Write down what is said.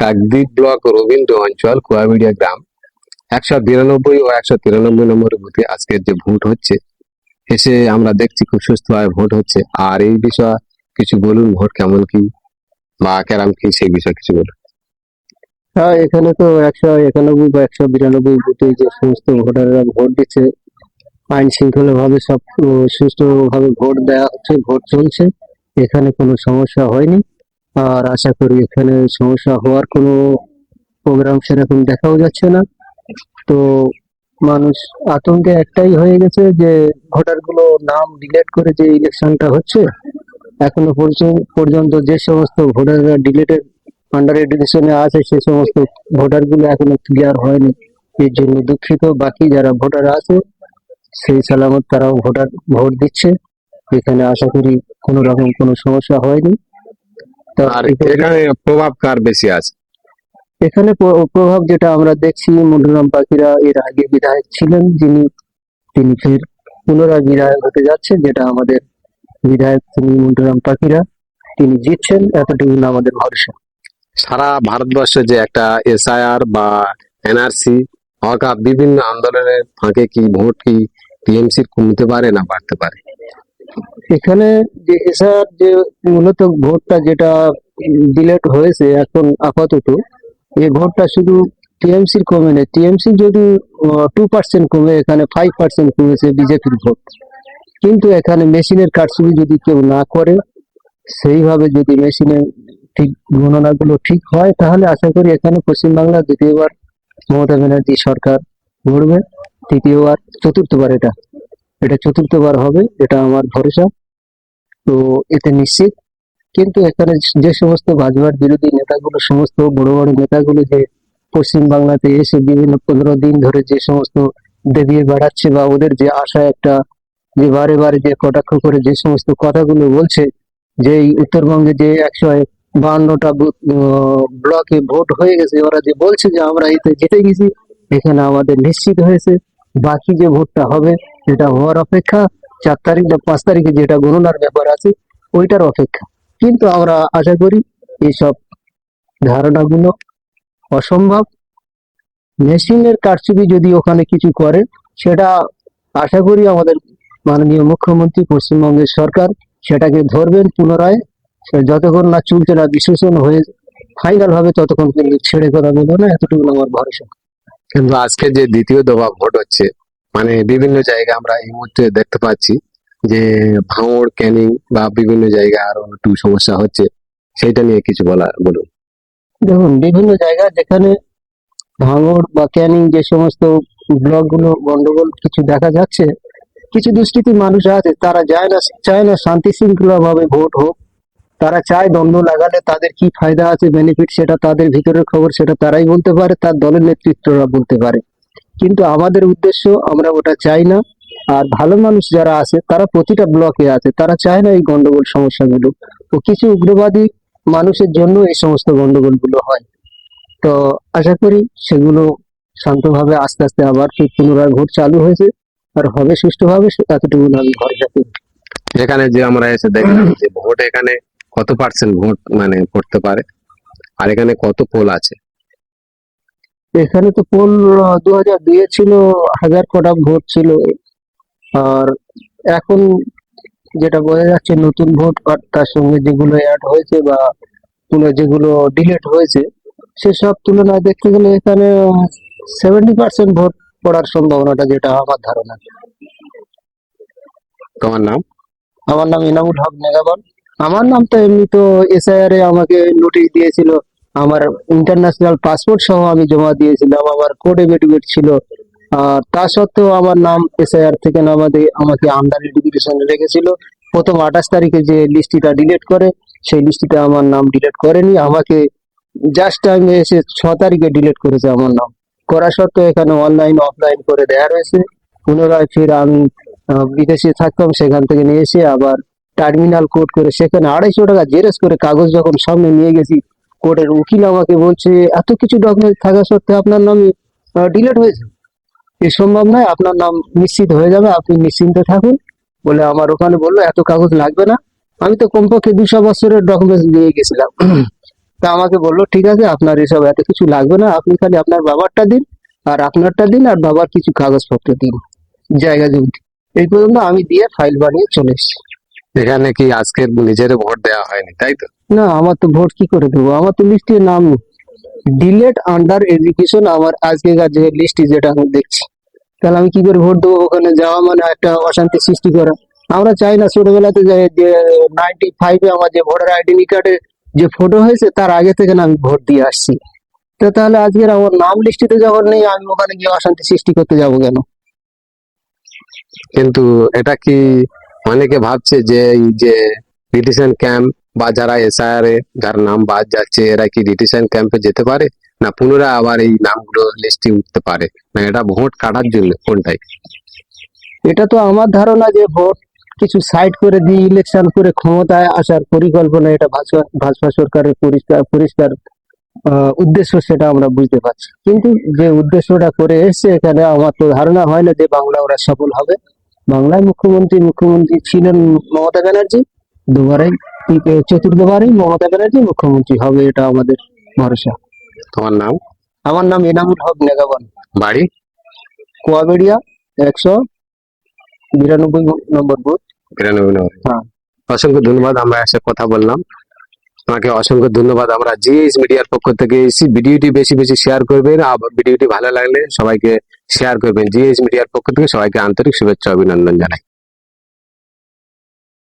Kakdwip block Rabindra অঞ্চল কুয়াবিড়িয়া গ্রাম 192 ও 193 নম্বর বুথে আজকের যে ভোট হচ্ছে, এসে আমরা দেখছি খুব সুস্থভাবে ভোট হচ্ছে। আর এই বিষয়ে কিছু বলুন, ভোট কেমন কি বা কেরাম কি, সেই বিষয়ে কিছু বলুন। হ্যাঁ, এখানে তো 191 বা 192 বুথে যে সমস্ত ভোটাররা ভোট দিচ্ছে, আইন শৃঙ্খলা ভাবে সব সুষ্ঠুভাবে ভোট দেওয়া হচ্ছে, ভোট চলছে। এখানে কোনো সমস্যা হয়নি। আর আশা করি এখানে সমস্যা হওয়ার কোনো প্রোগ্রাম সেরকম দেখাও যাচ্ছে না। তো মানুষ আতঙ্কে একটাই হয়ে গেছে যে ভোটার গুলো নাম ডিলিট করে যে ইলেকশনটা হচ্ছে, এখনো পর্যন্ত যে সমস্ত ভোটাররা ডিলিটেড আন্ডার এডুকেশনে আছে সে সমস্ত ভোটার গুলো এখনো ক্লিয়ার হয়নি। এর জন্য দুঃখিত। বাকি যারা ভোটার আছে সেই সালামত তারাও ভোট দিচ্ছে। এখানে আশা করি কোনো রকম কোনো সমস্যা হয়নি। তো আর এখানে প্রভাব কার বেশি আছে? এখানে প্রভাব যেটা আমরা দেখছি, মন্টুরাম পাখিরা এর আগে বিধায়ক ছিলেন, তিনি ফের পুনরায় বিধায়ক হতে যাচ্ছে, যেটা আমাদের বিধায়ক তিনি মন্টুরাম পাখিরা, তিনি জিতছেন, এতটুকু আমাদের ভরসা। সারা ভারতবর্ষে যে একটা এসআইআর বা এনআরসি হওয়া বিভিন্ন আন্দোলনের ফাঁকে কি ভোট কি টিএমসি কমতে পারে না বাড়তে পারে? এখানে যে এসআর যে মূলত ভোটটা যেটা ডিলেট হয়েছে এখন আপাতত, এই ভোটটা শুধু টিএমসির কমে নেই। টিএমসি যদি 2% কমে, এখানে 5% কমেছে বিজেপির ভোট। কিন্তু এখানে মেশিনের কারচুপি যদি কেউ না করে, সেইভাবে যদি মেশিনের ঠিক গণনাগুলো ঠিক হয়, তাহলে আশা করি এখানে পশ্চিমবাংলা দ্বিতীয়বার মমতা ব্যানার্জি সরকার গড়বে। তৃতীয়বার, চতুর্থবার, এটা চতুর্থবার হবে, এটা আমার ভরসা। তো এতে নিশ্চিত। কিন্তু এখানে যে সমস্ত ভাজপার বিরোধী নেতাগুলো, সমস্ত বড় বড় নেতাগুলো যে পশ্চিম বাংলাতে এসে বিভিন্ন 15 দিন ধরে যে সমস্ত দেবিয়ে বেড়াচ্ছে, বা ওদের যে আশা একটা, যে বারে বারে যে কটাক্ষ করে যে সমস্ত কথাগুলো বলছে, যে এই উত্তরবঙ্গে যে 152টা ব্লকে ভোট হয়ে গেছে, ওরা যে বলছে যে আমরা এতে জিতে গেছি, এখানে আমাদের নিশ্চিত হয়েছে। বাকি যে ভোটটা হবে এটা হওয়ার অপেক্ষা। 4 তারিখ বা 5 তারিখে যেটা গণনার ব্যাপার আছে ওইটার অপেক্ষা। কিন্তু আমরা আশা করি এইসব ধারণাগুলো অসম্ভব। মেশিনের কারচুপি যদি ওখানে কিছু করে, সেটা আশা করি আমাদের মাননীয় মুখ্যমন্ত্রী, পশ্চিমবঙ্গের সরকার সেটাকে ধরবেন পুনরায়। যতক্ষণ না চুলতে না বিশ্লেষণ হয়ে ফাইনাল হবে, ততক্ষণ কিন্তু ছেড়ে কথা বলবো না, এতটুকু আমার ভরসা। কিন্তু আজকে যে দ্বিতীয় দফা ভোট হচ্ছে, মানে বিভিন্ন জায়গায় আমরা এই মুহূর্তে দেখতে পাচ্ছি যে ভাঙড়, ক্যানিং বা বিভিন্ন জায়গায় আরো একটু সমস্যা হচ্ছে, সেইটা নিয়ে কিছু বলুন। দেখুন, বিভিন্ন জায়গায় যেখানে ভাঙড় বা ক্যানিং যে সমস্ত ব্লক গুলো গন্ডগোল কিছু দেখা যাচ্ছে, কিছু দুষ্কৃতী মানুষ আছে, তারা চায় না শান্তি শৃঙ্খলা ভাবে ভোট হোক। তারা চায় দ্বন্দ্ব লাগালে তাদের কি ফায়দা আছে, বেনিফিট, সেটা তাদের ভিতরের খবর, সেটা তারাই বলতে পারে, তার দলের নেতৃত্বরা বলতে পারে। কিন্তু আমাদের উদ্দেশ্য, আমরা ওটা চাই না। আর ভালো মানুষ যারা আছে তারা প্রতিটা ব্লকে আছে, তারা চায় না এই গন্ডগোল সমস্যাগুলো। তো কিছু উগ্রবাদী মানুষের জন্য এই সমস্ত গন্ডগোল গুলো হয়। তো আশা করি সেগুলো শান্তভাবে আস্তে আস্তে আবার ফির পুনরায় ভোট চালু হয়েছে, আর হবে সুষ্ঠুভাবে, এতটুকু আমি ভরসা করি। এখানে যে আমরা এসে দেখলাম যে ভোট এখানে কত পার্সেন্ট ভোট মানে পড়তে পারে, আর এখানে কত পোল আছে? এখানে তো পোল 2002 ছিল, 1000 কটা ভোট ছিল। আর এখন যেটা বোঝা যাচ্ছে, নতুন ভোট আর তার সঙ্গে যেগুলো অ্যাড হয়েছে বা যেগুলো ডিলিট হয়েছে, সেসব তুলনায় দেখতে গেলে এখানে 70% ভোট পড়ার সম্ভাবনাটা, যেটা আমার ধারণা। তোমার নাম? আমার নাম ইনামুল হক মেগাবন। আমার নাম তো এমনি তো এসআইআর এ আমাকে নোটিশ দিয়েছিল, আমার ইন্টারন্যাশনাল পাসপোর্ট সহ আমি জমা দিয়েছিলাম, আমার কোড এফিডেভিট ছিল। আর তা সত্ত্বেও আমার নাম এসআইআর থেকে নামাতে আমাকে আন্ডার এডুকেশন রেখেছিল। প্রথম 28 তারিখে যে লিস্টটা ডিলিট করে, সেই লিস্টটা আমার নাম ডিলিট করেনি, আমাকে জাস্ট টাইমে এসে 6 তারিখে ডিলিট করেছে আমার নাম। করা সত্ত্বেও এখানে অনলাইন অফলাইন করে দেয়া রয়েছে। পুনরায় ফির আমি বিদেশে থাকতাম, সেখান থেকে নিয়ে এসে আবার টার্মিনাল কোড করে সেখানে 250 টাকা জেরক্স করে কাগজ যখন সামনে নিয়ে গেছি, কোর্টের উকিল আমাকে বলছে এত কিছু ডকুমেন্ট থাকা সত্ত্বেও আপনার নাম ডিলিট হয়েছে, এ সম্ভব নয়, আপনার নাম নিশ্চিত হয়ে যাবে, আপনি নিশ্চিন্তে থাকুন বলে আমার ওখানে বললো এত কাগজ লাগবে না। আমি তো কমপক্ষে 200 বছরের ডকুমেন্টস দিয়ে গেছিলাম। তা আমাকে বললো ঠিক আছে, আপনার এসব এত কিছু লাগবে না, আপনি খালি আপনার বাবারটা দিন আর আপনারটা দিন আর বাবার কিছু কাগজপত্র দিন, জায়গা জমি। এই পর্যন্ত আমি দিয়ে ফাইল বানিয়ে চলে এসেছি। এখানে কি আজকে নিজের ভোট দেওয়া হয়নি, তাই তো? না, আমার তো ভোট কি করে দেবো, আমার তো লিস্টে নাম ডিলেট আন্ডার এডুকেশন, আমার আজকেকার যে লিস্ট যেটা আমি দেখছি, তাহলে আমি কি করে ভোট দেবো? ওখানে যাওয়া মানে একটা অশান্তি সৃষ্টি করা। আমরা চাই না ছোটবেলাতে যে 95-এ আমার যে ভোটার আইডেন্টি কার্ডে যে ফটো হয়েছে তার আগে থেকে না আমি ভোট দিয়ে আসছি। তো তাহলে আজকের আমার নাম লিস্টিতে যখন নেই, আমি ওখানে গিয়ে অশান্তি সৃষ্টি করতে যাবো কেন? কিন্তু এটা কি অনেকে ভাবছে যে এই যে ডিটেনশন ক্যাম্প বা যারা এসআইআর এ যার নাম বাদ যাচ্ছে, এরা কি ডিটেনশন ক্যাম্পে যেতে পারে, না পুনরায় আবার এই নামগুলো লিস্টে উঠতে পারে, না এটা ভোট কাটার জন্য কোনটাই? এটা তো আমার ধারণা যে ভোট কিছু সাইড করে দিয়ে ইলেকশন করে ক্ষমতায় আসার পরিকল্পনা, এটা ভাজপা ভাজপা সরকারের পরিষ্কার পরিষ্কার উদ্দেশ্য, সেটা আমরা বুঝতে পারছি। কিন্তু যে উদ্দেশ্যটা করে এসছে এখানে, আমার তো ধারণা হয় না যে বাংলা ওরা সফল হবে। বাংলায় মুখ্যমন্ত্রী ছিলেন মমতা ব্যানার্জি, দুবারে চতুর্থবারই মমতা ব্যানার্জি মুখ্যমন্ত্রী হবে, এটা আমাদের ভরসা। তোমার নাম? আমার নাম এনামুল হক নেগাবান, বাড়ি? কোয়াবেড়িয়া, 192 নম্বর বুথ। 93। হ্যাঁ। অসংখ্য ধন্যবাদ, আমরা এসে কথা বললাম। তোমাকে অসংখ্য ধন্যবাদ। আমরা জিএস মিডিয়ার পক্ষ থেকে এসেছি। ভিডিওটি বেশি বেশি শেয়ার করবেন, আর ভিডিওটি ভালো লাগলে সবাইকে শেয়ার করবেন। জিএস মিডিয়ার পক্ষ থেকে সবাইকে আন্তরিক শুভেচ্ছা অভিনন্দন জানাই।